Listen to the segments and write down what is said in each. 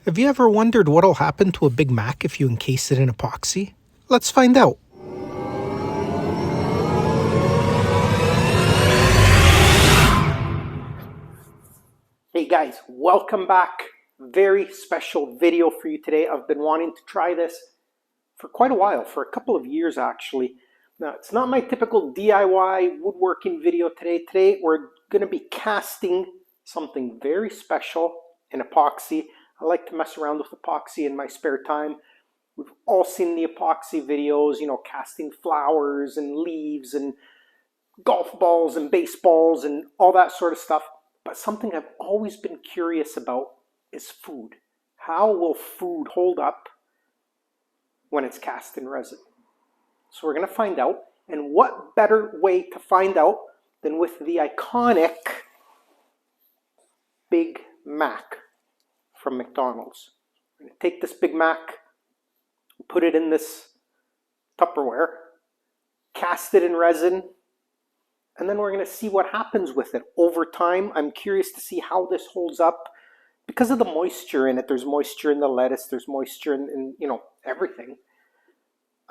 Have you ever wondered what'll happen to a Big Mac if you encase it in epoxy? Let's find out. Hey guys, welcome back. Very special video for you today. I've been wanting to try this for quite a while, for a couple of years actually. Now, it's not my typical DIY woodworking video today. Today we're going to be casting something very special in epoxy. I like to mess around with epoxy in my spare time. We've all seen the epoxy videos, casting flowers and leaves and golf balls and baseballs and all that sort of stuff. But something I've always been curious about is food. How will food hold up when it's cast in resin? So we're going to find out. And what better way to find out than with the iconic Big Mac from McDonald's. I'm going to take this Big Mac, put it in this Tupperware, cast it in resin, and then we're going to see what happens with it over time. I'm curious to see how this holds up because of the moisture in it. There's moisture in the lettuce, there's moisture in everything.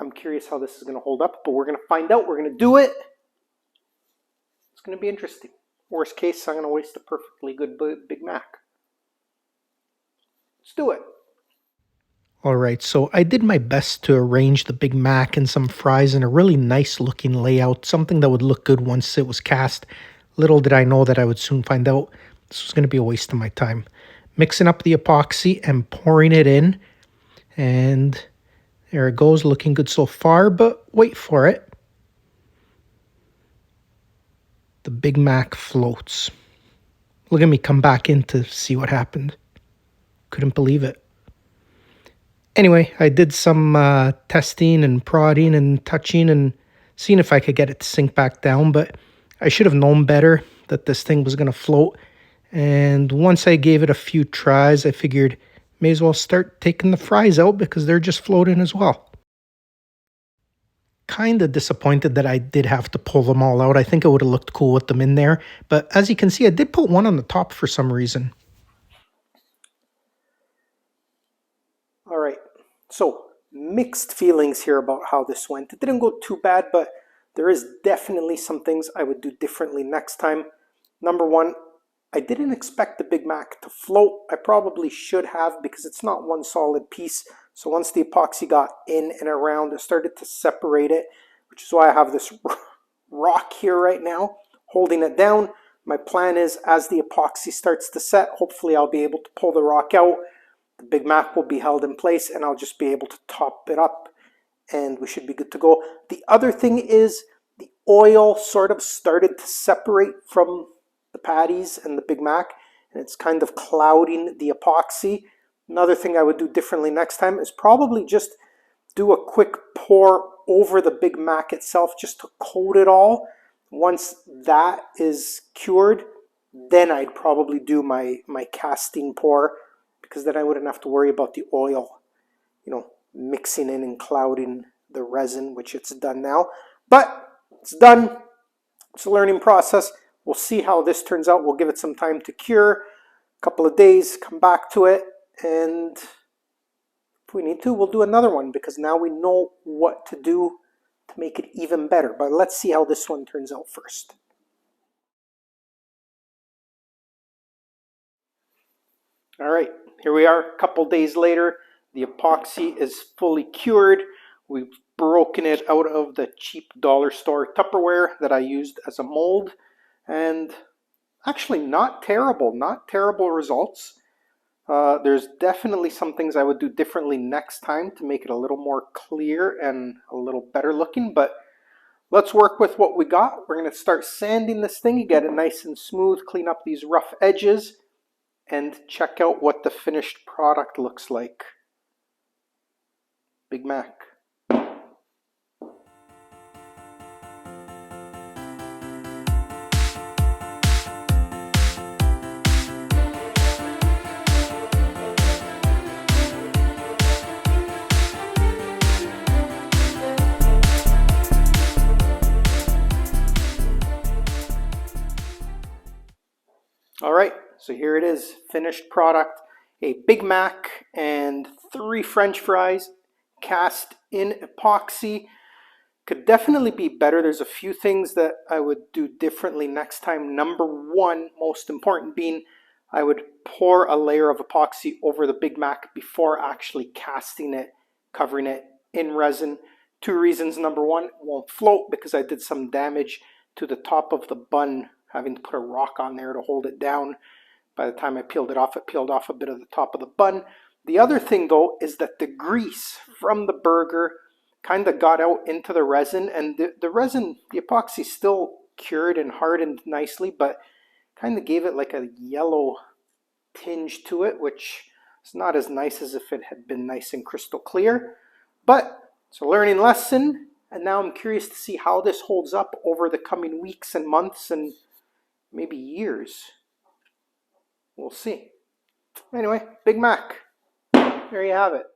I'm curious how this is going to hold up, but we're going to find out. We're going to do it. It's going to be interesting. Worst case, I'm going to waste a perfectly good Big Mac. Let's do it. Alright, so I did my best to arrange the Big Mac and some fries in a really nice looking layout, something that would look good once it was cast. Little did I know that I would soon find out this was going to be a waste of my time. Mixing up the epoxy and pouring it in, and there it goes, looking good so far, but wait for it. The Big Mac floats. Look at me come back in to see what happened. Couldn't believe it. Anyway, I did some testing and prodding and touching and seeing if I could get it to sink back down, but I should have known better that this thing was going to float. And once I gave it a few tries, I figured may as well start taking the fries out because they're just floating as well. Kind of disappointed that I did have to pull them all out. I think it would have looked cool with them in there. But as you can see, I did put one on the top for some reason. All right, so mixed feelings here about how this went. It didn't go too bad, but there is definitely some things I would do differently next time. Number one, I didn't expect the Big Mac to float. I probably should have because it's not one solid piece. So once the epoxy got in and around, it started to separate it, which is why I have this rock here right now, holding it down. My plan is as the epoxy starts to set, hopefully I'll be able to pull the rock out. The Big Mac will be held in place and I'll just be able to top it up and we should be good to go. The other thing is the oil sort of started to separate from the patties and the Big Mac, and it's kind of clouding the epoxy. Another thing I would do differently next time is probably just do a quick pour over the Big Mac itself just to coat it all. Once that is cured, then I'd probably do my casting pour, because then I wouldn't have to worry about the oil, mixing in and clouding the resin, which it's done now. But it's done. It's a learning process. We'll see how this turns out. We'll give it some time to cure, a couple of days, come back to it, and if we need to, we'll do another one because now we know what to do to make it even better. But let's see how this one turns out first. All right, here we are a couple days later. The epoxy is fully cured. We've broken it out of the cheap dollar store Tupperware that I used as a mold. And actually not terrible results. There's definitely some things I would do differently next time to make it a little more clear and a little better looking, but let's work with what we got. We're going to start sanding this thing, get it nice and smooth, clean up these rough edges, and check out what the finished product looks like. Big Mac. All right, so here it is, finished product. a Big Mac and 3 French fries cast in epoxy. Could definitely be better. There's a few things that I would do differently next time. Number one, most important being, I would pour a layer of epoxy over the Big Mac before actually casting it, covering it in resin. 2 reasons. Number one, it won't float because I did some damage to the top of the bun, having to put a rock on there to hold it down. By the time I peeled it peeled off a bit of the top of the bun. The other thing though is that the grease from the burger kind of got out into the resin, and the resin, the epoxy still cured and hardened nicely, but kind of gave it like a yellow tinge to it, which is not as nice as if it had been nice and crystal clear. But it's a learning lesson, and now I'm curious to see how this holds up over the coming weeks and months and maybe years. We'll see. Anyway, Big Mac. There you have it.